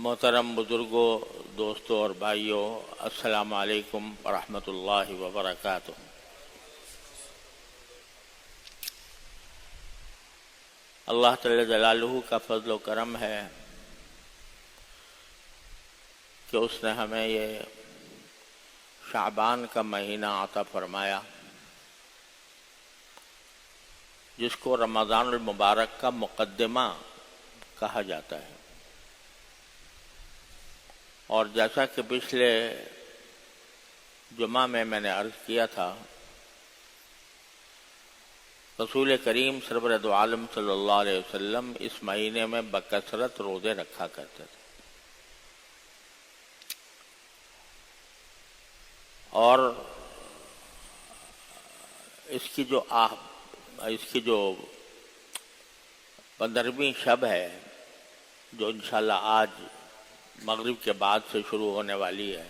محترم بزرگوں، دوستوں اور بھائیوں، السلام علیکم ورحمۃ اللہ وبرکاتہ۔ اللہ تعالی جلالہ کا فضل و کرم ہے کہ اس نے ہمیں یہ شعبان کا مہینہ عطا فرمایا، جس کو رمضان المبارک کا مقدمہ کہا جاتا ہے۔ اور جیسا کہ پچھلے جمعہ میں نے عرض کیا تھا، رسول کریم سرور دو عالم صلی اللہ علیہ وسلم اس مہینے میں بکثرت روزے رکھا کرتے تھے، اور اس کی جو 15ویں شب ہے، جو انشاءاللہ آج مغرب کے بعد سے شروع ہونے والی ہے،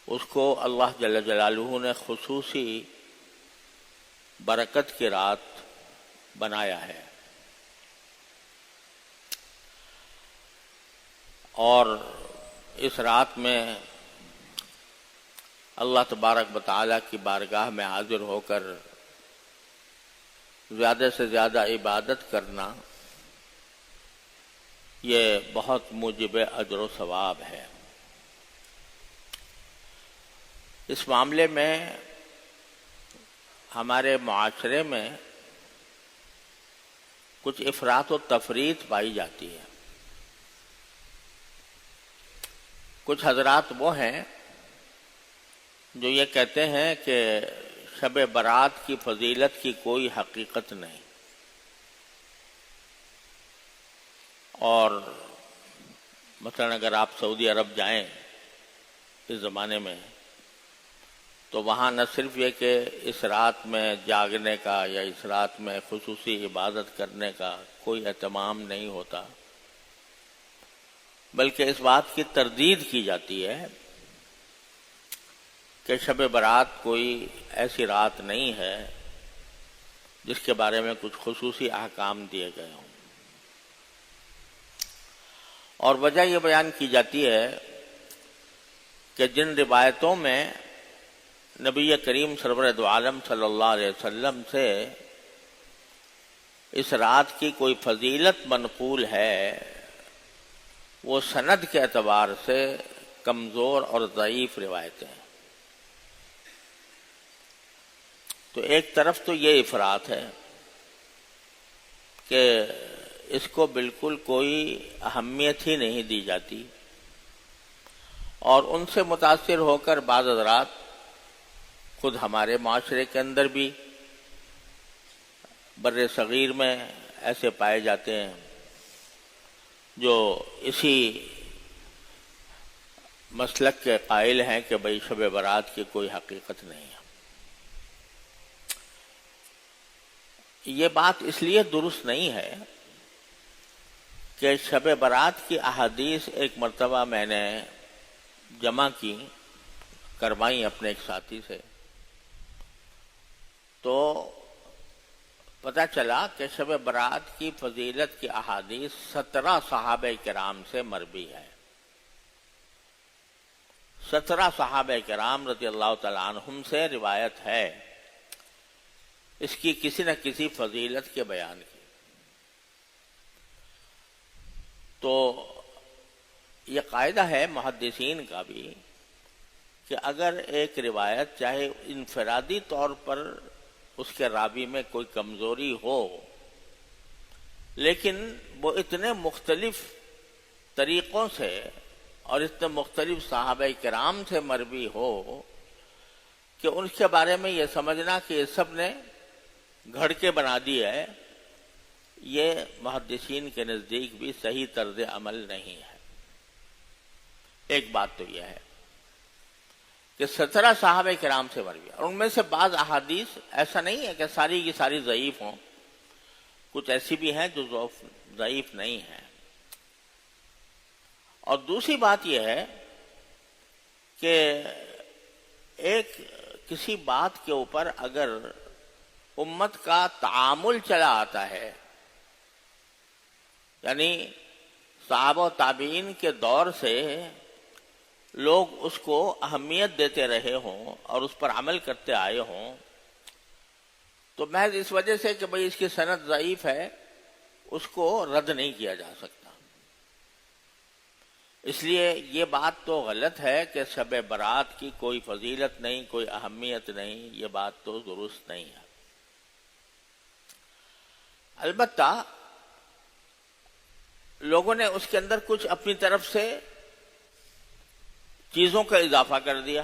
اس کو اللہ جل جلالہ نے خصوصی برکت کی رات بنایا ہے۔ اور اس رات میں اللہ تبارک و تعالیٰ کی بارگاہ میں حاضر ہو کر زیادہ سے زیادہ عبادت کرنا، یہ بہت موجب اجر و ثواب ہے۔ اس معاملے میں ہمارے معاشرے میں کچھ افراط و تفریط پائی جاتی ہے۔ کچھ حضرات وہ ہیں جو یہ کہتے ہیں کہ شب برات کی فضیلت کی کوئی حقیقت نہیں، اور مثلا اگر آپ سعودی عرب جائیں اس زمانے میں، تو وہاں نہ صرف یہ کہ اس رات میں جاگنے کا یا اس رات میں خصوصی عبادت کرنے کا کوئی اہتمام نہیں ہوتا، بلکہ اس بات کی تردید کی جاتی ہے کہ شب برات کوئی ایسی رات نہیں ہے جس کے بارے میں کچھ خصوصی احکام دیے گئے ہوں۔ اور وجہ یہ بیان کی جاتی ہے کہ جن روایتوں میں نبی کریم سرور دو عالم صلی اللہ علیہ وسلم سے اس رات کی کوئی فضیلت منقول ہے، وہ سند کے اعتبار سے کمزور اور ضعیف روایتیں ہیں۔ تو ایک طرف تو یہ افراط ہے کہ اس کو بالکل کوئی اہمیت ہی نہیں دی جاتی، اور ان سے متاثر ہو کر بعض حضرات خود ہمارے معاشرے کے اندر بھی بر صغیر میں ایسے پائے جاتے ہیں جو اسی مسلک کے قائل ہیں کہ بھئی شب برات کی کوئی حقیقت نہیں ہے۔ یہ بات اس لیے درست نہیں ہے کہ شب برات کی احادیث ایک مرتبہ میں نے جمع کروائی اپنے ایک ساتھی سے، تو پتہ چلا کہ شب برات کی فضیلت کی احادیث 17 صحابہ کرام سے مروی ہے۔ 17 صحابہ کرام رضی اللہ تعالیٰ عنہم سے روایت ہے اس کی کسی نہ کسی فضیلت کے بیان کی۔ تو یہ قاعدہ ہے محدثین کا بھی کہ اگر ایک روایت چاہے انفرادی طور پر اس کے راوی میں کوئی کمزوری ہو، لیکن وہ اتنے مختلف طریقوں سے اور اتنے مختلف صحابہ کرام سے مروی ہو کہ ان کے بارے میں یہ سمجھنا کہ یہ سب نے گھڑ کے بنا دی ہے، یہ محدثین کے نزدیک بھی صحیح طرز عمل نہیں ہے۔ ایک بات تو یہ ہے کہ 17 صحابہ کرام سے مروی، اور ان میں سے بعض احادیث ایسا نہیں ہے کہ ساری کی ساری ضعیف ہوں، کچھ ایسی بھی ہیں جو ضعیف نہیں ہیں۔ اور دوسری بات یہ ہے کہ ایک کسی بات کے اوپر اگر امت کا تعامل چلا آتا ہے، یعنی صحابہ و تابعین کے دور سے لوگ اس کو اہمیت دیتے رہے ہوں اور اس پر عمل کرتے آئے ہوں، تو محض اس وجہ سے کہ بھئی اس کی سند ضعیف ہے اس کو رد نہیں کیا جا سکتا۔ اس لیے یہ بات تو غلط ہے کہ شب برات کی کوئی فضیلت نہیں، کوئی اہمیت نہیں، یہ بات تو درست نہیں ہے۔ البتہ لوگوں نے اس کے اندر کچھ اپنی طرف سے چیزوں کا اضافہ کر دیا۔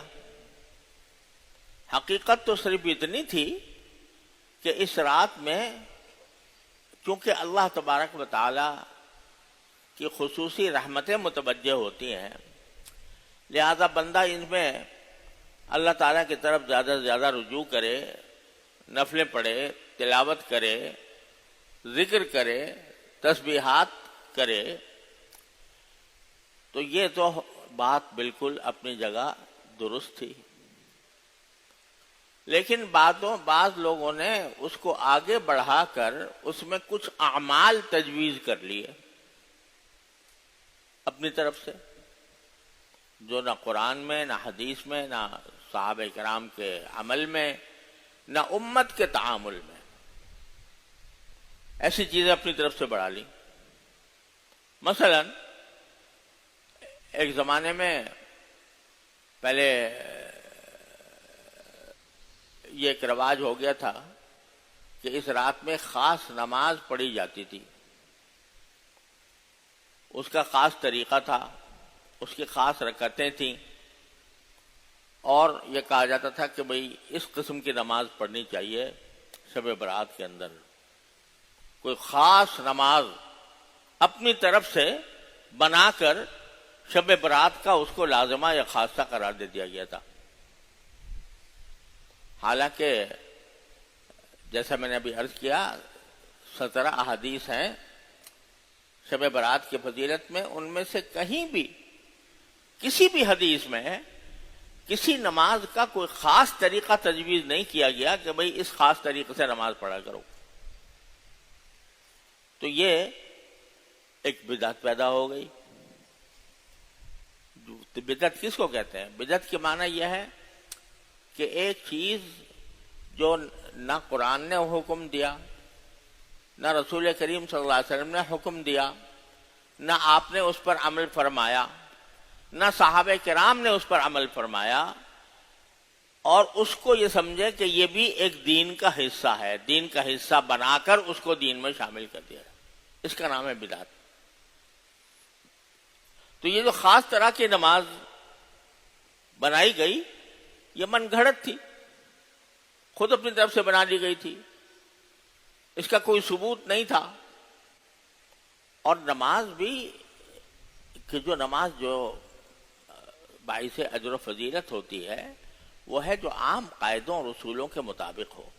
حقیقت تو صرف اتنی تھی کہ اس رات میں چونکہ اللہ تبارک و تعالی کی خصوصی رحمتیں متوجہ ہوتی ہیں، لہذا بندہ ان میں اللہ تعالیٰ کی طرف زیادہ سے زیادہ رجوع کرے، نفلیں پڑھے، تلاوت کرے، ذکر کرے، تسبیحات کرے، تو یہ تو بات بالکل اپنی جگہ درست تھی۔ لیکن بعض لوگوں نے اس کو آگے بڑھا کر اس میں کچھ اعمال تجویز کر لیے اپنی طرف سے، جو نہ قرآن میں، نہ حدیث میں، نہ صحابہ کرام کے عمل میں، نہ امت کے تعامل میں، ایسی چیزیں اپنی طرف سے بڑھا لی۔ مثلا ایک زمانے میں پہلے یہ ایک رواج ہو گیا تھا کہ اس رات میں خاص نماز پڑھی جاتی تھی، اس کا خاص طریقہ تھا، اس کی خاص رکعتیں تھیں، اور یہ کہا جاتا تھا کہ بھئی اس قسم کی نماز پڑھنی چاہیے شب برات کے اندر۔ کوئی خاص نماز اپنی طرف سے بنا کر شب برات کا اس کو لازمہ یا خاصہ قرار دے دیا گیا تھا۔ حالانکہ جیسا میں نے ابھی عرض کیا 17 احادیث ہیں شب برات کی فضیلت میں، ان میں سے کہیں بھی کسی بھی حدیث میں کسی نماز کا کوئی خاص طریقہ تجویز نہیں کیا گیا کہ بھئی اس خاص طریقے سے نماز پڑھا کرو۔ تو یہ ایک بدعت پیدا ہو گئی۔ بدعت کس کو کہتے ہیں؟ بدعت کے معنی یہ ہے کہ ایک چیز جو نہ قرآن نے حکم دیا، نہ رسول کریم صلی اللہ علیہ وسلم نے حکم دیا، نہ آپ نے اس پر عمل فرمایا، نہ صحابہ کرام نے اس پر عمل فرمایا، اور اس کو یہ سمجھے کہ یہ بھی ایک دین کا حصہ ہے، دین کا حصہ بنا کر اس کو دین میں شامل کر دیا، اس کا نام ہے بدعت۔ تو یہ جو خاص طرح کی نماز بنائی گئی یہ من گھڑت تھی، خود اپنی طرف سے بنا لی گئی تھی، اس کا کوئی ثبوت نہیں تھا۔ اور نماز بھی کہ جو نماز جو باعث اجر و فضیلت ہوتی ہے وہ ہے جو عام قاعدوں اور اصولوں کے مطابق ہو،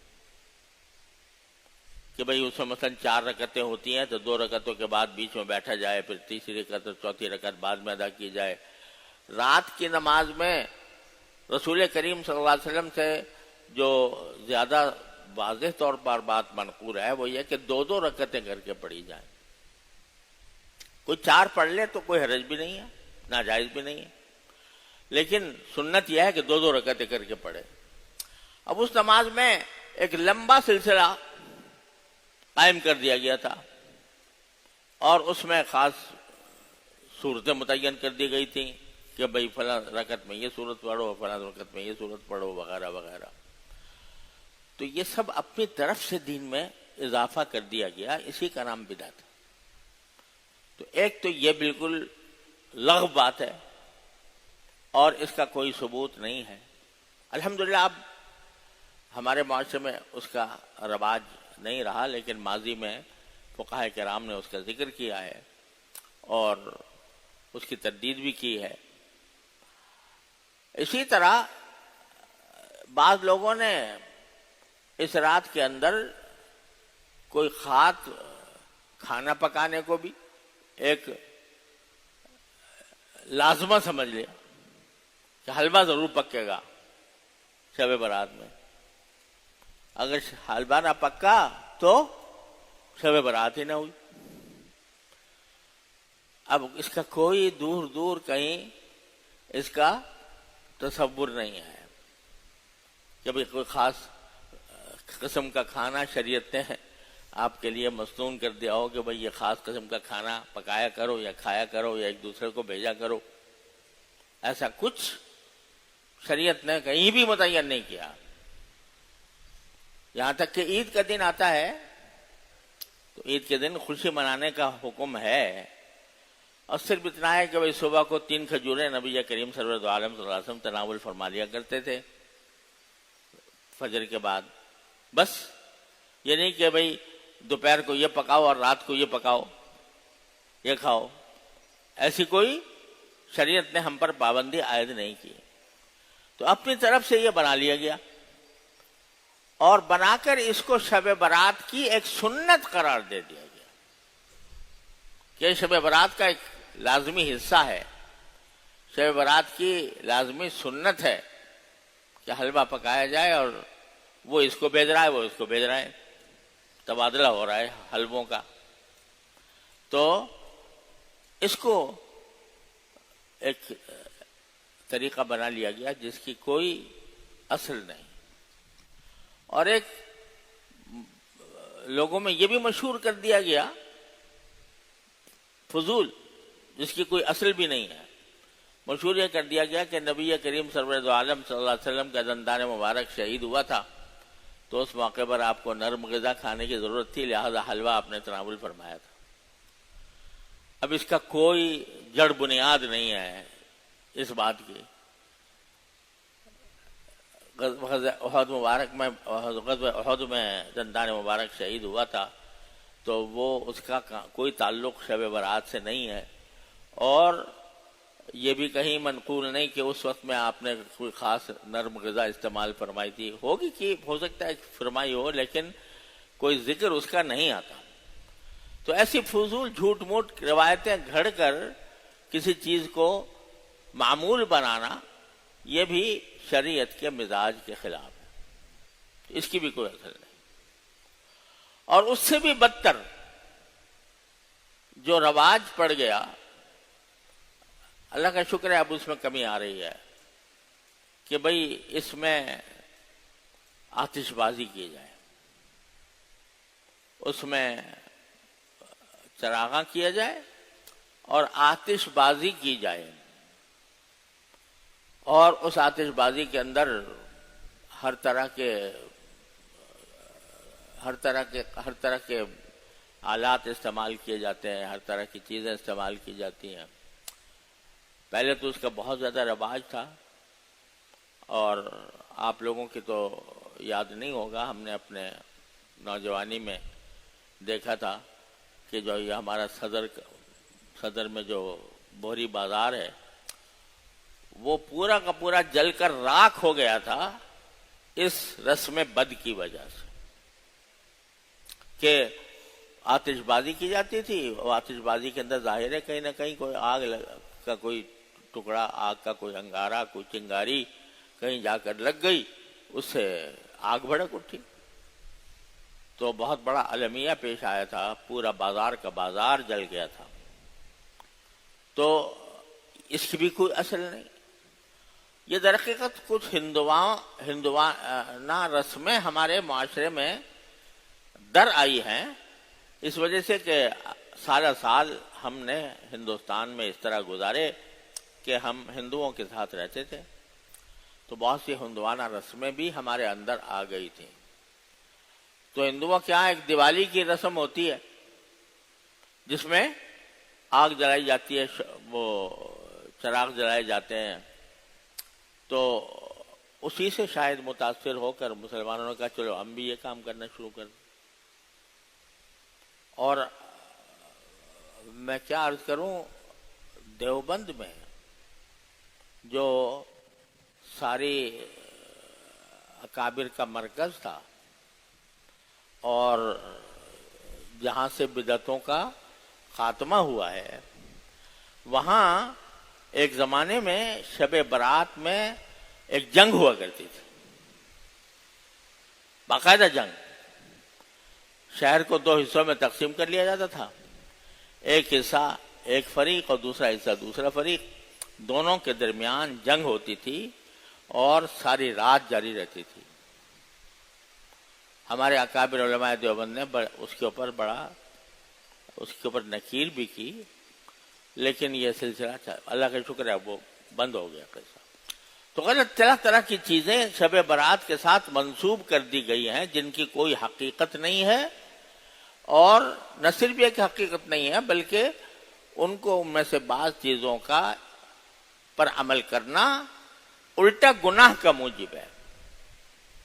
کہ بھئی اس میں مثلا 4 رکعتیں ہوتی ہیں تو 2 رکعتوں کے بعد بیچ میں بیٹھا جائے، پھر تیسری رکعت اور چوتھی رکعت بعد میں ادا کی جائے۔ رات کی نماز میں رسول کریم صلی اللہ علیہ وسلم سے جو زیادہ واضح طور پر بات منقول ہے وہ یہ کہ 2 رکعتیں کر کے پڑھی جائیں۔ کوئی 4 پڑھ لے تو کوئی حرج بھی نہیں ہے، ناجائز بھی نہیں ہے، لیکن سنت یہ ہے کہ 2 رکعتیں کر کے پڑھے۔ اب اس نماز میں ایک لمبا سلسلہ قائم کر دیا گیا تھا، اور اس میں خاص صورتیں متعین کر دی گئی تھیں کہ بھئی فلاں رکعت میں یہ صورت پڑھو، فلاں رکعت میں یہ صورت پڑھو، وغیرہ وغیرہ۔ تو یہ سب اپنی طرف سے دین میں اضافہ کر دیا گیا، اسی کا نام بدعت ہے۔ تو ایک تو یہ بالکل لغو بات ہے اور اس کا کوئی ثبوت نہیں ہے۔ الحمدللہ اب ہمارے معاشرے میں اس کا رواج نہیں رہا، لیکن ماضی میں فقہاء کرام نے اس کا ذکر کیا ہے اور اس کی تردید بھی کی ہے۔ اسی طرح بعض لوگوں نے اس رات کے اندر کوئی خاص کھانا پکانے کو بھی ایک لازمہ سمجھ لیا کہ حلوہ ضرور پکے گا شب برات میں، اگر حلوہ نہ پکا تو شب برات ہی نہ ہوئی۔ اب اس کا کوئی دور دور کہیں اس کا تصور نہیں ہے کہ بھئی کوئی خاص قسم کا کھانا شریعت نے آپ کے لیے مصنون کر دیا ہو کہ بھئی یہ خاص قسم کا کھانا پکایا کرو یا کھایا کرو یا ایک دوسرے کو بھیجا کرو. ایسا کچھ شریعت نے کہیں بھی متعین نہیں کیا. یہاں تک کہ عید کا دن آتا ہے تو عید کے دن خوشی منانے کا حکم ہے، اور صرف اتنا ہے کہ بھئی صبح کو 3 کھجوریں نبی کریم صلی اللہ علیہ وسلم تناول فرما لیا کرتے تھے فجر کے بعد. بس یہ نہیں کہ بھئی دوپہر کو یہ پکاؤ اور رات کو یہ پکاؤ یہ کھاؤ. ایسی کوئی شریعت نے ہم پر پابندی عائد نہیں کی. تو اپنی طرف سے یہ بنا لیا گیا، اور بنا کر اس کو شب برات کی ایک سنت قرار دے دیا گیا کہ شب برات کا ایک لازمی حصہ ہے، شب برات کی لازمی سنت ہے کہ حلوہ پکایا جائے، اور وہ اس کو بھیج رہا ہے وہ اس کو بھیج رہا ہے، تبادلہ ہو رہا ہے حلووں کا. تو اس کو ایک طریقہ بنا لیا گیا جس کی کوئی اصل نہیں. اور ایک لوگوں میں یہ بھی مشہور کر دیا گیا فضول، جس کی کوئی اصل بھی نہیں ہے. مشہور یہ کر دیا گیا کہ نبی کریم سرور دو عالم صلی اللہ علیہ وسلم کا دندان مبارک شہید ہوا تھا تو اس موقع پر آپ کو نرم غذا کھانے کی ضرورت تھی، لہذا حلوہ آپ نے تناول فرمایا تھا. اب اس کا کوئی جڑ بنیاد نہیں ہے اس بات کی. احد مبارک میں احد میں دندان مبارک شہید ہوا تھا تو وہ اس کا کوئی تعلق شب برات سے نہیں ہے، اور یہ بھی کہیں منقول نہیں کہ اس وقت میں آپ نے کوئی خاص نرم غذا استعمال فرمائی تھی. ہوگی کہ ہو سکتا ہے فرمائی ہو، لیکن کوئی ذکر اس کا نہیں آتا. تو ایسی فضول جھوٹ موٹ روایتیں گھڑ کر کسی چیز کو معمول بنانا یہ بھی شریعت کے مزاج کے خلاف ہے، اس کی بھی کوئی اثر نہیں. اور اس سے بھی بدتر جو رواج پڑ گیا، اللہ کا شکر ہے اب اس میں کمی آ رہی ہے کہ بھئی اس میں آتش بازی کی جائے، اس میں چراغاں کیا جائے اور آتش بازی کی جائے، اور اس آتش بازی کے اندر ہر طرح کے آلات استعمال کیے جاتے ہیں، ہر طرح کی چیزیں استعمال کی جاتی ہیں. پہلے تو اس کا بہت زیادہ رواج تھا، اور آپ لوگوں کی تو یاد نہیں ہوگا، ہم نے اپنے نوجوانی میں دیکھا تھا کہ جو یہ ہمارا صدر میں جو بوہری بازار ہے وہ پورا کا پورا جل کر راکھ ہو گیا تھا اس رسم بد کی وجہ سے کہ آتش بازی کی جاتی تھی. اور آتش بازی کے اندر ظاہر ہے کہیں نہ کہیں کوئی آگ کا کوئی ٹکڑا، آگ کا کوئی انگارہ، کوئی چنگاری کہیں جا کر لگ گئی، اس سے آگ بھڑک اٹھی تو بہت بڑا المیہ پیش آیا تھا، پورا بازار کا بازار جل گیا تھا. تو اس کی بھی کوئی اصل نہیں. یہ در حقیقت کچھ ہندوانہ رسمیں ہمارے معاشرے میں در آئی ہیں، اس وجہ سے کہ سالہ سال ہم نے ہندوستان میں اس طرح گزارے کہ ہم ہندوؤں کے ساتھ رہتے تھے، تو بہت سی ہندوانہ رسمیں بھی ہمارے اندر آ گئی تھیں. تو ہندوؤں کے یہاں ایک دیوالی کی رسم ہوتی ہے جس میں آگ جلائی جاتی ہے، وہ چراغ جلائے جاتے ہیں. تو اسی سے شاید متاثر ہو کر مسلمانوں نے کہا چلو ہم بھی یہ کام کرنا شروع کر دیں. اور میں کیا عرض کروں، دیوبند میں جو ساری اکابر کا مرکز تھا اور جہاں سے بدعتوں کا خاتمہ ہوا ہے، وہاں ایک زمانے میں شب برات میں ایک جنگ ہوا کرتی تھی، باقاعدہ جنگ. شہر کو 2 حصوں میں تقسیم کر لیا جاتا تھا. ایک حصہ ایک فریق اور دوسرا حصہ دوسرا فریق، دونوں کے درمیان جنگ ہوتی تھی اور ساری رات جاری رہتی تھی۔ ہمارے اکابر علماء دیوبند نے اس کے اوپر نکیر بھی کی، لیکن یہ سلسلہ اللہ کا شکر ہے وہ بند ہو گیا قصہ۔ تو غلط طرح طرح کی چیزیں شب برات کے ساتھ منسوب کر دی گئی ہیں جن کی کوئی حقیقت نہیں ہے، اور نہ صرف یہ کہ حقیقت نہیں ہے بلکہ ان کو ان میں سے بعض چیزوں کا پر عمل کرنا الٹا گناہ کا موجب ہے۔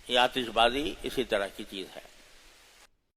یہ آتش بازی اسی طرح کی چیز ہے۔